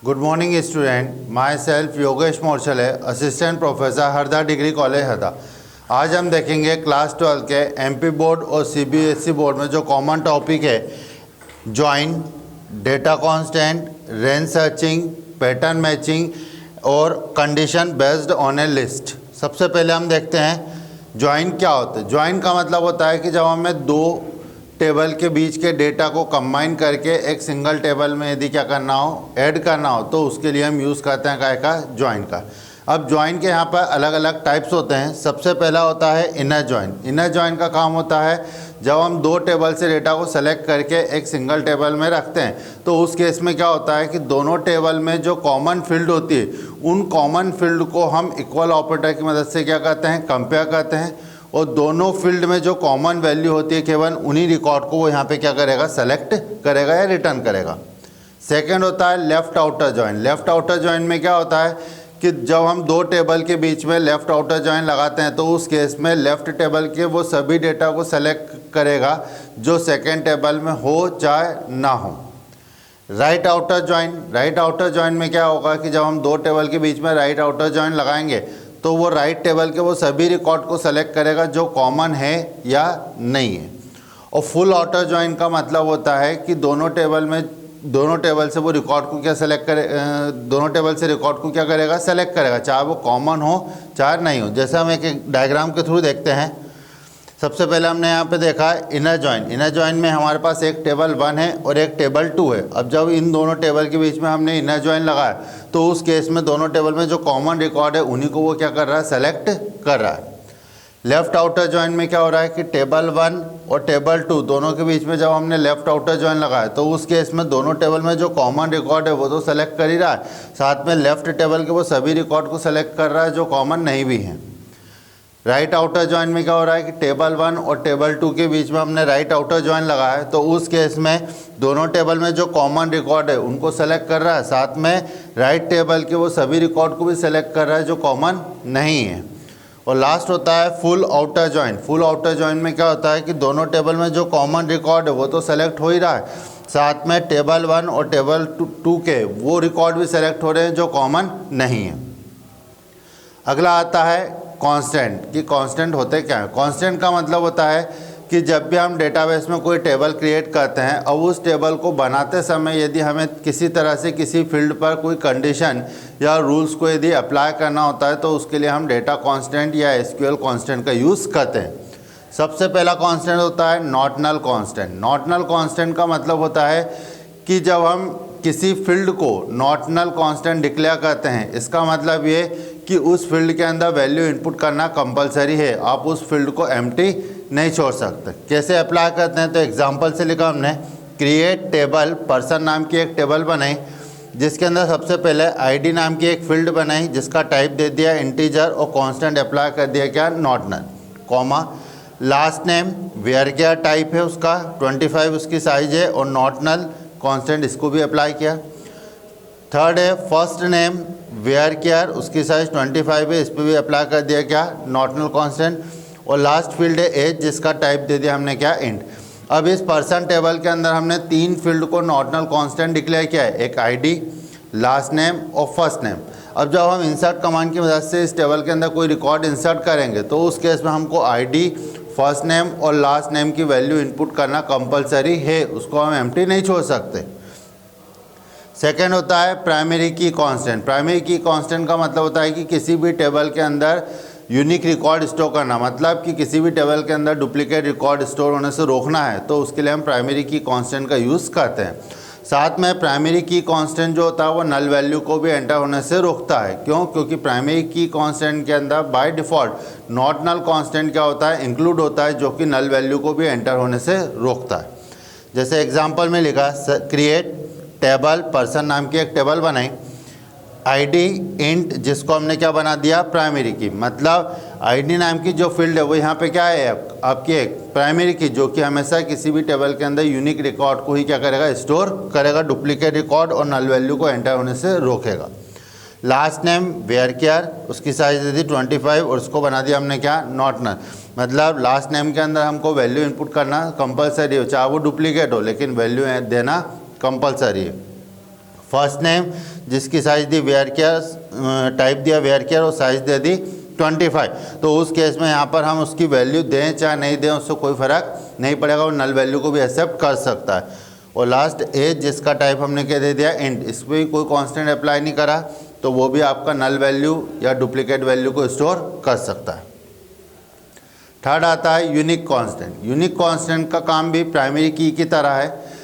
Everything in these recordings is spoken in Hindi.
Good morning student, myself Yogesh Morchhale, assistant professor Harda degree college Harda. आज हम देखेंगे क्लास 12 के एमपी बोर्ड और सीबीएसई बोर्ड में जो कॉमन टॉपिक है join, data constant, range searching, pattern matching और condition based on a list. सबसे पहले हम देखते हैं ज्वाइन क्या होता है। ज्वाइन का मतलब होता है कि जब हमें दो टेबल के बीच के डेटा को कंबाइन करके एक सिंगल टेबल में यदि क्या करना हो, ऐड करना हो, तो उसके लिए हम यूज़ करते हैं काय का, ज्वाइन का। अब ज्वाइन के यहाँ पर अलग अलग टाइप्स होते हैं। सबसे पहला होता है इनर ज्वाइन। इनर ज्वाइन का काम होता है जब हम दो टेबल से डेटा को सेलेक्ट करके एक सिंगल टेबल में रखते हैं, तो उस केस में क्या होता है कि दोनों टेबल में जो कॉमन फील्ड होती है उन कॉमन फील्ड को हम इक्वल ऑपरेटर की मदद से क्या करते हैं, कंपेयर करते हैं, और दोनों फील्ड में जो कॉमन वैल्यू होती है केवल उन्हीं रिकॉर्ड को वो यहाँ पे क्या करेगा, सेलेक्ट करेगा या रिटर्न करेगा। सेकंड होता है left outer join. Left outer join में क्या होता है कि जब हम दो टेबल के बीच में लेफ्ट आउटर ज्वाइन लगाते हैं तो उस केस में लेफ्ट टेबल के वो सभी डेटा को सेलेक्ट करेगा जो सेकेंड टेबल में हो चाहे ना हो। Right outer join. Right outer join में क्या होगा कि जब हम दो टेबल के बीच में राइट आउटर ज्वाइन लगाएंगे तो वो राइट टेबल के वो सभी रिकॉर्ड को सेलेक्ट करेगा जो कॉमन है या नहीं है। और फुल आउटर ज्वाइन का मतलब होता है कि दोनों टेबल से वो रिकॉर्ड को क्या सेलेक्ट करे, दोनों टेबल से रिकॉर्ड को क्या करेगा, सेलेक्ट करेगा, चाहे वो कॉमन हो चाहे नहीं हो। जैसे हम एक डायग्राम के थ्रू देखते हैं। सबसे पहले हमने यहाँ पे देखा है इनर ज्वाइन। इनर ज्वाइन में हमारे पास एक टेबल 1 है और एक टेबल 2 है। अब जब इन दोनों टेबल के बीच में हमने इनर ज्वाइन लगाया तो उस केस में दोनों टेबल में जो कॉमन रिकॉर्ड है उन्हीं को वो क्या कर रहा है, सेलेक्ट कर रहा है। लेफ्ट आउटर ज्वाइन में क्या हो रहा है कि टेबल 1 और टेबल 2 दोनों के बीच में जब हमने लेफ्ट आउटर ज्वाइन लगाया तो उस केस में दोनों टेबल में जो कॉमन रिकॉर्ड है वो तो सेलेक्ट कर ही रहा है, साथ में लेफ्ट टेबल के वो सभी रिकॉर्ड को सेलेक्ट कर रहा है जो कॉमन नहीं भी हैं। राइट आउटर ज्वाइन में क्या हो रहा है कि टेबल 1 और टेबल 2 के बीच में हमने राइट आउटर ज्वाइन लगाया है तो उस केस में दोनों टेबल में जो कॉमन रिकॉर्ड है उनको सेलेक्ट कर रहा है, साथ में राइट टेबल के वो सभी रिकॉर्ड को भी सेलेक्ट कर रहा है जो कॉमन नहीं है। और लास्ट होता है full outer join. Full outer join में क्या होता है कि दोनों टेबल में जो कॉमन रिकॉर्ड है वो तो सेलेक्ट हो ही रहा है, साथ में टेबल 1 और टेबल 2 के वो रिकॉर्ड भी सेलेक्ट हो रहे हैं जो कॉमन नहीं है। अगला आता है कांस्टेंट। कि कांस्टेंट होते क्या है। कांस्टेंट का मतलब होता है कि जब भी हम डेटाबेस में कोई टेबल क्रिएट करते हैं और उस टेबल को बनाते समय यदि हमें किसी तरह से किसी फील्ड पर कोई कंडीशन या रूल्स को यदि अप्लाई करना होता है तो उसके लिए हम डेटा कांस्टेंट या एसक्यूएल कांस्टेंट का यूज़ करते हैं। सबसे पहला कांस्टेंट होता है not null constant. Not null constant का मतलब होता है कि जब हम किसी फील्ड को नॉट नल कांस्टेंट डिक्लेयर करते हैं, इसका मतलब ये कि उस फील्ड के अंदर वैल्यू इनपुट करना कंपलसरी है, आप उस फील्ड को एम्प्टी नहीं छोड़ सकते। कैसे अप्लाई करते हैं तो एग्जांपल से लिखा हमने, क्रिएट टेबल, पर्सन नाम की एक टेबल बनाई जिसके अंदर सबसे पहले आईडी नाम की एक फील्ड बनाई जिसका टाइप दे दिया इंटीजर और कांस्टेंट अप्लाई कर दिया क्या, not null, comma, last name varchar type है उसका 25 उसकी साइज है और नॉट नल कांस्टेंट इसको भी अप्लाई किया। थर्ड है फर्स्ट नेम वेयर केयर, उसकी साइज 25 है, इस पर भी अप्लाई कर दिया क्या, नॉट नल कांस्टेंट। और लास्ट फील्ड है एज जिसका टाइप दे दिया हमने क्या, इंट। अब इस पर्सन टेबल के अंदर हमने 3 फील्ड को नॉट नल कांस्टेंट डिक्लेयर किया है, एक आईडी, लास्ट नेम और फर्स्ट नेम। अब जब हम इंसर्ट कमांड की मदद से इस टेबल के अंदर कोई रिकॉर्ड इंसर्ट करेंगे तो उस केस में हमको आईडी, फर्स्ट नेम और लास्ट नेम की वैल्यू इनपुट करना कंपलसरी है, उसको हम एम्प्टी नहीं छोड़ सकते। सेकेंड होता है प्राइमरी की कांस्टेंट। प्राइमरी की कांस्टेंट का मतलब होता है कि किसी भी टेबल के अंदर यूनिक रिकॉर्ड स्टोर करना, मतलब कि किसी भी टेबल के अंदर डुप्लीकेट रिकॉर्ड स्टोर होने से रोकना है तो उसके लिए हम प्राइमरी की कांस्टेंट का यूज़ करते हैं। साथ में प्राइमरी की कांस्टेंट जो होता है वो नल वैल्यू को भी एंटर होने से रोकता है। क्यों? क्योंकि प्राइमरी की कांस्टेंट के अंदर by default not null constant क्या होता है, इंक्लूड होता है, जो कि नल वैल्यू को भी एंटर होने से रोकता है। जैसे एग्जाम्पल में लिखा, क्रिएट टेबल, पर्सन नाम की एक टेबल बनाई, आईडी इंट जिसको हमने क्या बना दिया, प्राइमरी की, मतलब आईडी नाम की जो फील्ड है वो यहाँ पे क्या है आपकी एक प्राइमरी की, जो कि हमेशा किसी भी टेबल के अंदर यूनिक रिकॉर्ड को ही क्या करेगा, स्टोर करेगा, डुप्लीकेट रिकॉर्ड और नल वैल्यू को एंटर होने से रोकेगा। लास्ट नेम वेयर केयर, उसकी साइज दे दी 25 और उसको बना दिया हमने क्या, नॉट नल, मतलब लास्ट नेम के अंदर हमको वैल्यू इनपुट करना कंपलसरी हो, चाहे वो डुप्लीकेट हो लेकिन वैल्यू देना कंपलसरी है। फर्स्ट नेम जिसकी साइज दी वेयर केयर, टाइप दिया वेयर केयर और साइज दे दी 25। तो उस केस में यहाँ पर हम उसकी वैल्यू दें चाहे नहीं दें उससे कोई फ़र्क नहीं पड़ेगा, वो नल वैल्यू को भी एक्सेप्ट कर सकता है। और लास्ट एज जिसका टाइप हमने क्या दे दिया इंट, इस पर भी कोई कांस्टेंट अप्लाई नहीं करा तो वो भी आपका नल वैल्यू या डुप्लीकेट वैल्यू को स्टोर कर सकता है। थर्ड आता है यूनिक कांस्टेंट। यूनिक कांस्टेंट का काम भी प्राइमरी की तरह है।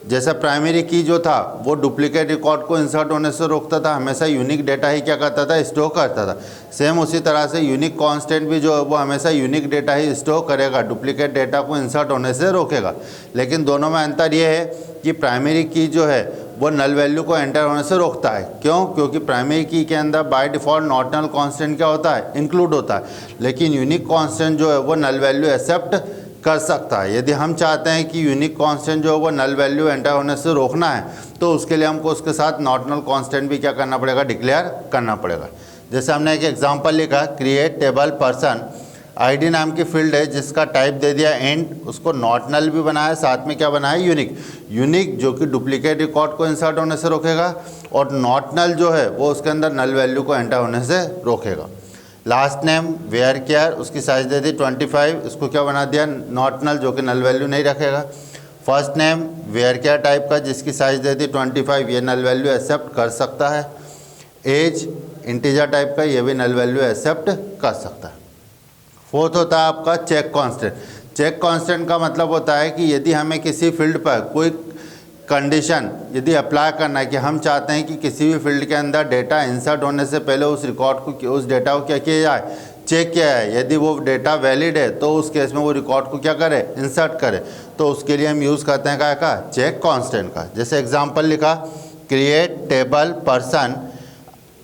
जैसा प्राइमरी की जो था वो डुप्लीकेट रिकॉर्ड को इंसर्ट होने से रोकता था, हमेशा यूनिक डेटा ही क्या करता था, स्टोर करता था। सेम उसी तरह से यूनिक कांस्टेंट भी जो है वो हमेशा यूनिक डेटा ही स्टोर करेगा, डुप्लीकेट डेटा को इंसर्ट होने से रोकेगा। लेकिन दोनों में अंतर ये है कि प्राइमरी की जो है वो नल वैल्यू को एंटर होने से रोकता है। क्यों? क्योंकि प्राइमरी की के अंदर by default not null constant क्या होता है, इंक्लूड होता है। लेकिन यूनिक कांस्टेंट जो है वो नल वैल्यू एक्सेप्ट कर सकता है। यदि हम चाहते हैं कि यूनिक कांस्टेंट जो है वो नल वैल्यू एंटर होने से रोकना है तो उसके लिए हमको उसके साथ नॉट नल कांस्टेंट भी क्या करना पड़ेगा, डिक्लेयर करना पड़ेगा। जैसे हमने एक एग्जांपल लिखा, क्रिएट टेबल पर्सन, आईडी नाम की फील्ड है जिसका टाइप दे दिया इंट, उसको नॉट नल भी बनाया, साथ में क्या बनाया, यूनिक। यूनिक जो कि डुप्लीकेट रिकॉर्ड को इंसर्ट होने से रोकेगा और नॉट नल जो है वो उसके अंदर नल वैल्यू को एंटर होने से रोकेगा। लास्ट नेम वेयर केयर, उसकी साइज दे दी 25, इसको क्या बना दिया, नॉट नल जो कि नल वैल्यू नहीं रखेगा। First name varchar type का जिसकी साइज दे दी 25, ये नल वैल्यू एक्सेप्ट कर सकता है। एज इंटीजर टाइप का, ये भी नल वैल्यू एक्सेप्ट कर सकता है। फोर्थ होता है आपका चेक कांस्टेंट। चेक कांस्टेंट का मतलब होता है कि यदि हमें किसी फील्ड पर कोई कंडीशन यदि अप्लाई करना है कि हम चाहते हैं कि किसी भी फील्ड के अंदर डेटा इंसर्ट होने से पहले उस रिकॉर्ड को, उस डेटा को क्या किया जाए, चेक किया है। यदि वो डेटा वैलिड है तो उस केस में वो रिकॉर्ड को क्या करे, इंसर्ट करे। तो उसके लिए हम यूज़ करते हैं क्या का, चेक कांस्टेंट का। जैसे एग्जांपल लिखा, क्रिएट टेबल पर्सन,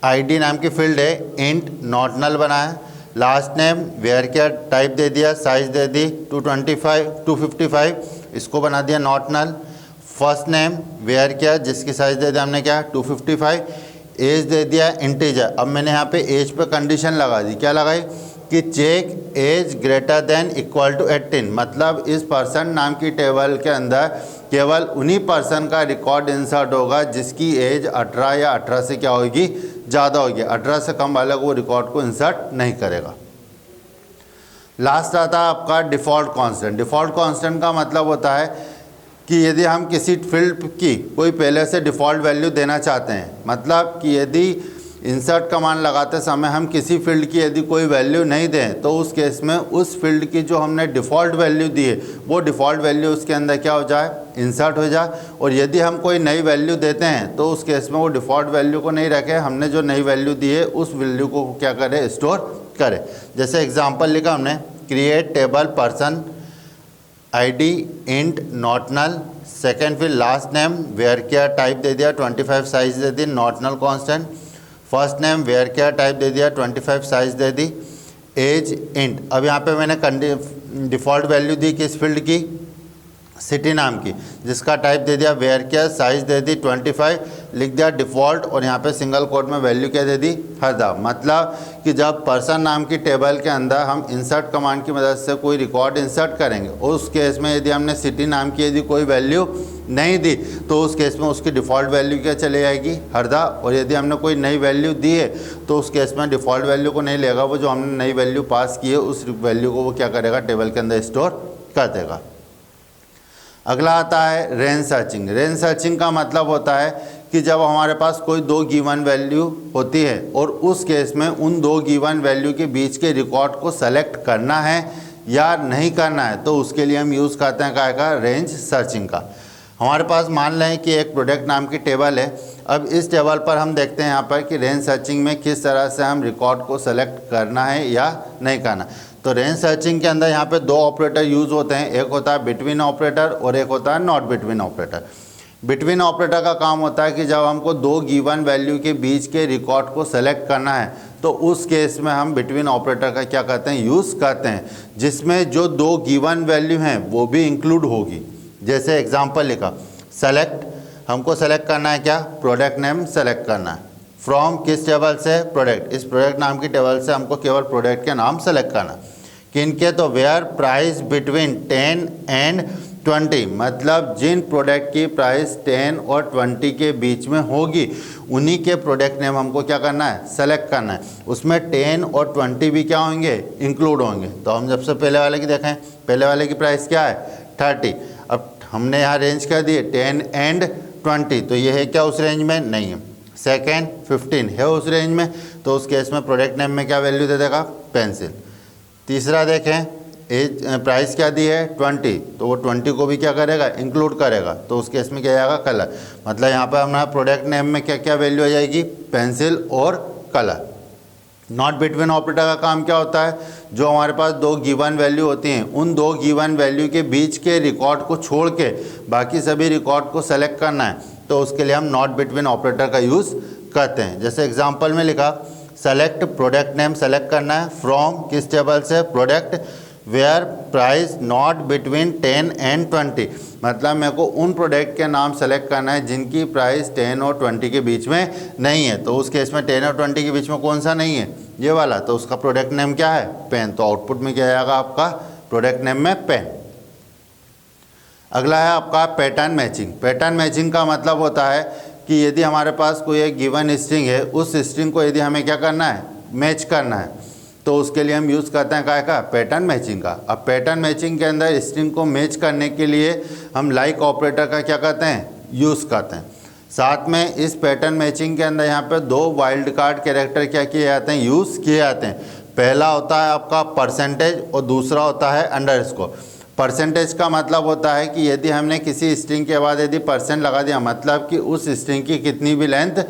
आईडी नाम की फील्ड है, इंट नॉट नल बनाया, last name varchar type दे दिया, साइज दे दी 255, इसको बना दिया not null. First name varchar जिसकी साइज दे दिया हमने क्या, 255, एज दे दिया इंटीजर। अब मैंने यहाँ पे एज पे कंडीशन लगा दी, क्या लगाई कि check age greater than equal to 18, मतलब इस पर्सन नाम की टेबल के अंदर केवल उन्हीं पर्सन का रिकॉर्ड इंसर्ट होगा जिसकी एज 18 या 18 से क्या होगी, ज़्यादा होगी। 18 से कम वाले को वो रिकॉर्ड को इंसर्ट नहीं करेगा। लास्ट आता है आपका डिफ़ॉल्ट कांस्टेंट। डिफ़ॉल्ट कांस्टेंट का मतलब होता है कि यदि हम किसी फील्ड की कोई पहले से डिफ़ॉल्ट वैल्यू देना चाहते हैं, मतलब कि यदि इंसर्ट कमांड लगाते समय हम किसी फील्ड की यदि कोई वैल्यू नहीं दें तो उस केस में उस फील्ड की जो हमने डिफ़ॉल्ट वैल्यू दी है वो डिफ़ॉल्ट वैल्यू उसके अंदर क्या हो जाए, इंसर्ट हो जाए। और यदि हम कोई नई वैल्यू देते हैं तो उस केस में वो डिफ़ॉल्ट वैल्यू को नहीं रखे, हमने जो नई वैल्यू दी है उस वैल्यू को क्या करे, स्टोर करे। जैसे एग्जाम्पल लिखा हमने, create table person, ID int not null, second फिर last name varchar type दे दिया 25, साइज दे दी not null constant. First name varchar type दे दिया 25, साइज दे दी, एज इंट। अब यहाँ पे मैंने डिफ़ॉल्ट वैल्यू दी किस फील्ड की, सिटी नाम की, जिसका टाइप दे दिया वेयर केयर, साइज दे दी 25, लिख दिया डिफ़ॉल्ट और यहाँ पे सिंगल कोट में वैल्यू क्या दे दी, हरदा। मतलब कि जब पर्सन नाम की टेबल के अंदर हम इंसर्ट कमांड की मदद से कोई रिकॉर्ड इंसर्ट करेंगे, उस केस में यदि हमने सिटी नाम की यदि कोई वैल्यू नहीं दी तो उस केस में उसकी डिफ़ॉल्ट वैल्यू क्या चली जाएगी, हरदा। और यदि हमने कोई नई वैल्यू दी है तो उस केस में डिफ़ॉल्ट वैल्यू को नहीं लेगा, वो जो हमने नई वैल्यू पास की है उस वैल्यू को वो क्या करेगा, टेबल के अंदर स्टोर कर देगा। अगला आता है रेंज सर्चिंग। रेंज सर्चिंग का मतलब होता है कि जब हमारे पास कोई दो गिवन वैल्यू होती है और उस केस में उन दो गिवन वैल्यू के बीच के रिकॉर्ड को सेलेक्ट करना है या नहीं करना है तो उसके लिए हम यूज़ करते हैं क्या का, रेंज सर्चिंग का। हमारे पास मान लें कि एक प्रोडक्ट नाम की टेबल है। अब इस टेबल पर हम देखते हैं यहाँ पर कि रेंज सर्चिंग में किस तरह से हम रिकॉर्ड को सेलेक्ट करना है या नहीं करना। तो रेंज सर्चिंग के अंदर यहाँ पे दो ऑपरेटर यूज़ होते हैं, एक होता है बिटवीन ऑपरेटर और एक होता है not between operator. Between operator का काम होता है कि जब हमको दो गिवन वैल्यू के बीच के रिकॉर्ड को सेलेक्ट करना है तो उस केस में हम बिटवीन ऑपरेटर का क्या करते हैं, यूज़ करते हैं, जिसमें जो दो गिवन वैल्यू हैं वो भी इंक्लूड होगी। जैसे एग्जांपल लिखा, सेलेक्ट, हमको सेलेक्ट करना है क्या, प्रोडक्ट नेम सेलेक्ट करना है। फ्रॉम किस टेबल से, प्रोडक्ट, इस प्रोडक्ट नाम की टेबल से हमको केवल प्रोडक्ट के नाम सेलेक्ट करना। किनके, तो वेयर प्राइस बिटवीन 10 एंड 20, मतलब जिन प्रोडक्ट की प्राइस 10 और 20 के बीच में होगी उन्हीं के प्रोडक्ट नेम हमको क्या करना है, सेलेक्ट करना है। उसमें 10 और 20 भी क्या होंगे, इंक्लूड होंगे। तो हम सबसे पहले वाले की देखें, पहले वाले की प्राइस क्या है 30। अब हमने यहाँ रेंज कर दिए 10 एंड 20, तो ये है क्या उस रेंज में, नहीं है। सेकेंड 15 है उस रेंज में, तो उस केस में प्रोडक्ट नेम में क्या वैल्यू दे देगा, पेंसिल। तीसरा देखें, एज प्राइस क्या दी है 20, तो वो 20 को भी क्या करेगा, इंक्लूड करेगा, तो उस केस में क्या आएगा, कलर। मतलब यहाँ पर हमारा प्रोडक्ट नेम में क्या क्या वैल्यू आ जाएगी, पेंसिल और कलर। नॉट बिटवीन ऑपरेटर का काम क्या होता है, जो हमारे पास दो गिवन वैल्यू होती हैं उन दो गिवन वैल्यू के बीच के रिकॉर्ड को छोड़ के बाकी सभी रिकॉर्ड को सेलेक्ट करना है, तो उसके लिए हम नॉट बिटवीन ऑपरेटर का यूज़ करते हैं। जैसे एग्जांपल में लिखा, सेलेक्ट प्रोडक्ट नेम सेलेक्ट करना है फ्रॉम किस टेबल से, product where price not between 10 and 20, मतलब मेरे को उन प्रोडक्ट के नाम सेलेक्ट करना है जिनकी प्राइस 10 और 20 के बीच में नहीं है। तो उस केस में 10 और 20 के बीच में कौन सा नहीं है, ये वाला, तो उसका प्रोडक्ट नेम क्या है, पेन। तो आउटपुट में क्या आएगा आपका, प्रोडक्ट नेम में पेन। अगला है आपका पैटर्न मैचिंग। पैटर्न मैचिंग का मतलब होता है कि यदि हमारे पास कोई एक गिवन स्ट्रिंग है, उस स्ट्रिंग को यदि हमें क्या करना है, मैच करना है, तो उसके लिए हम यूज़ करते हैं क्या का, पैटर्न मैचिंग का। अब पैटर्न मैचिंग के अंदर स्ट्रिंग को मैच करने के लिए हम लाइक ऑपरेटर का क्या करते हैं, यूज़ करते हैं। साथ में इस पैटर्न मैचिंग के अंदर यहाँ पे दो वाइल्ड कार्ड कैरेक्टर क्या किए जाते हैं, यूज़ किए जाते हैं। पहला होता है आपका परसेंटेज और दूसरा होता है अंडरस्कोर। परसेंटेज का मतलब होता है कि यदि हमने किसी स्ट्रिंग के बाद यदि % लगा दिया, मतलब कि उस स्ट्रिंग की कितनी भी लेंथ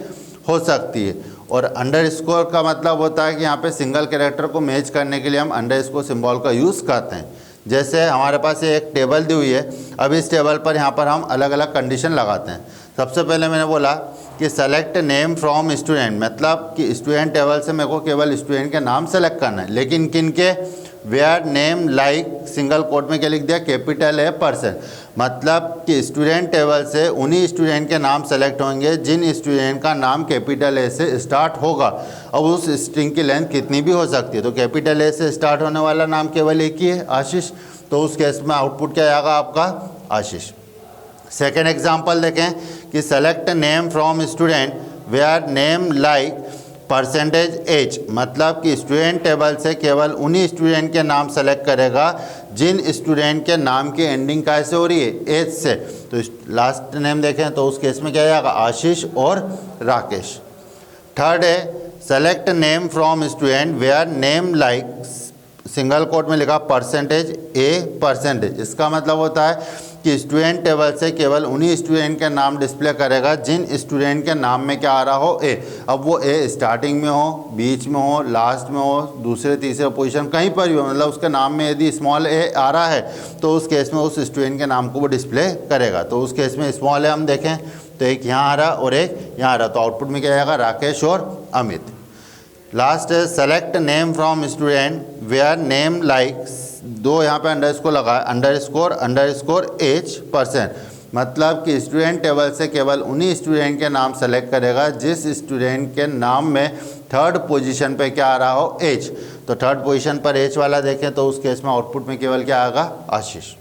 हो सकती है। और अंडरस्कोर का मतलब होता है कि यहाँ पे सिंगल कैरेक्टर को मैच करने के लिए हम अंडरस्कोर सिंबल का यूज़ करते हैं। जैसे हमारे पास एक टेबल दी हुई है, अब इस टेबल पर यहाँ पर हम अलग अलग कंडीशन लगाते हैं। सबसे पहले मैंने बोला कि सेलेक्ट नेम फ्रॉम स्टूडेंट, मतलब कि स्टूडेंट टेबल से मेरे को केवल स्टूडेंट के नाम सेलेक्ट करना है, लेकिन किन के, where name like single quote में क्या लिख दिया, कैपिटल है %, मतलब कि स्टूडेंट टेबल से उन्हीं स्टूडेंट के नाम सेलेक्ट होंगे जिन स्टूडेंट का नाम कैपिटल ए से स्टार्ट होगा। अब उस स्ट्रिंग की लेंथ कितनी भी हो सकती है, तो कैपिटल ए से स्टार्ट होने वाला नाम केवल एक ही है, आशीष, तो उस केस में आउटपुट क्या आएगा आपका, आशीष। सेकेंड एग्जाम्पल देखें कि select name from student where name like %H, मतलब कि स्टूडेंट टेबल से केवल उन्हीं स्टूडेंट के नाम सेलेक्ट करेगा जिन स्टूडेंट के नाम की एंडिंग कैसे हो रही है, एच से। तो लास्ट नेम देखें तो उस केस में क्या आएगा, आशीष और राकेश। थर्ड है select name from student where name like single quote में लिखा %A%। इसका मतलब होता है कि स्टूडेंट टेबल से केवल उन्हीं स्टूडेंट के नाम डिस्प्ले करेगा जिन स्टूडेंट के नाम में क्या आ रहा हो, ए। अब वो ए स्टार्टिंग में हो, बीच में हो, लास्ट में हो, दूसरे तीसरे पोजीशन कहीं पर भी हो, मतलब उसके नाम में यदि स्मॉल ए आ रहा है तो उस केस में उस स्टूडेंट के नाम को वो डिस्प्ले करेगा। तो उस केस में स्मॉल ए हम देखें तो एक यहाँ आ रहा और एक यहाँ आ रहा, तो आउटपुट में क्या आएगा, राकेश और अमित। लास्ट है select name from student where name like, दो यहाँ पे अंडरस्कोर लगा है, अंडरस्कोर H%, मतलब कि स्टूडेंट टेबल से केवल उन्हीं स्टूडेंट के नाम सेलेक्ट करेगा जिस स्टूडेंट के नाम में थर्ड पोजीशन पे क्या आ रहा हो, H। तो थर्ड पोजीशन पर H वाला देखें तो उस केस में आउटपुट में केवल क्या आएगा, आशीष।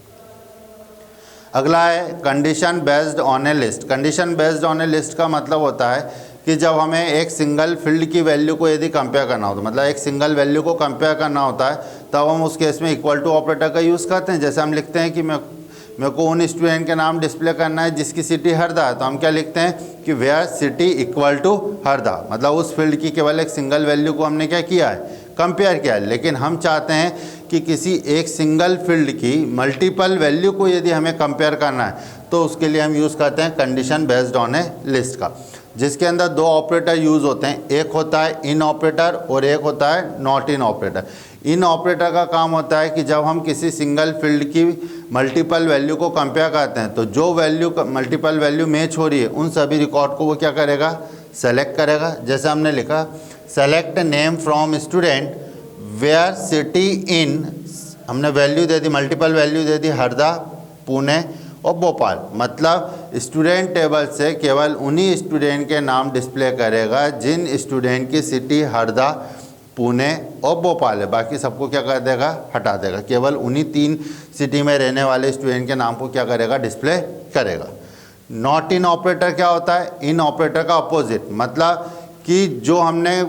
अगला है condition based on a list. Condition based on a list का मतलब होता है कि जब हमें एक सिंगल फील्ड की वैल्यू को यदि कंपेयर करना होता है, मतलब एक सिंगल वैल्यू को कंपेयर करना होता है, तब हम उस केस में इक्वल टू ऑपरेटर का यूज़ करते हैं। जैसे हम लिखते हैं कि मेरे को उन स्टूडेंट के नाम डिस्प्ले करना है जिसकी सिटी हरदा है, तो हम क्या लिखते हैं कि where city equal to Harda, मतलब उस फील्ड की केवल एक सिंगल वैल्यू को हमने क्या किया है, कंपेयर किया है। लेकिन हम चाहते हैं कि किसी एक सिंगल फील्ड की मल्टीपल वैल्यू को यदि हमें कंपेयर करना है तो उसके लिए हम यूज़ करते हैं condition based on a list का, जिसके अंदर दो ऑपरेटर यूज़ होते हैं, एक होता है इन ऑपरेटर और एक होता है not in operator. In operator का काम होता है कि जब हम किसी सिंगल फील्ड की मल्टीपल वैल्यू को कंपेयर करते हैं तो जो वैल्यू मल्टीपल वैल्यू मैच हो रही है उन सभी रिकॉर्ड को वो क्या करेगा, सेलेक्ट करेगा। जैसे हमने लिखा select name from student where city in, हमने वैल्यू दे दी, मल्टीपल वैल्यू दे दी, हरदा, पुणे और भोपाल, मतलब स्टूडेंट टेबल से केवल उन्हीं स्टूडेंट के नाम डिस्प्ले करेगा जिन स्टूडेंट की सिटी हरदा, पुणे और भोपाल है, बाकी सबको क्या कर देगा, हटा देगा। केवल उन्हीं 3 सिटी में रहने वाले स्टूडेंट के नाम को क्या करेगा, डिस्प्ले करेगा। नॉट इन ऑपरेटर क्या होता है, इन ऑपरेटर का अपोजिट, मतलब कि जो हमने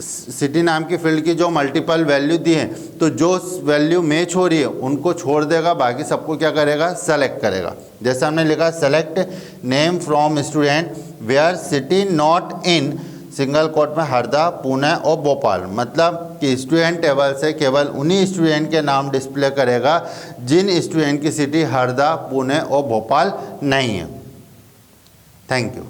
सिटी नाम की फील्ड की जो मल्टीपल वैल्यू दी है, तो जो वैल्यू मैच हो रही है उनको छोड़ देगा, बाकी सबको क्या करेगा, सेलेक्ट करेगा। जैसे हमने लिखा select name from student where city not in single quote में हरदा, पुणे और भोपाल, मतलब कि स्टूडेंट टेबल से केवल उन्हीं स्टूडेंट के नाम डिस्प्ले करेगा जिन स्टूडेंट की सिटी हरदा, पुणे और भोपाल नहीं है। Thank you.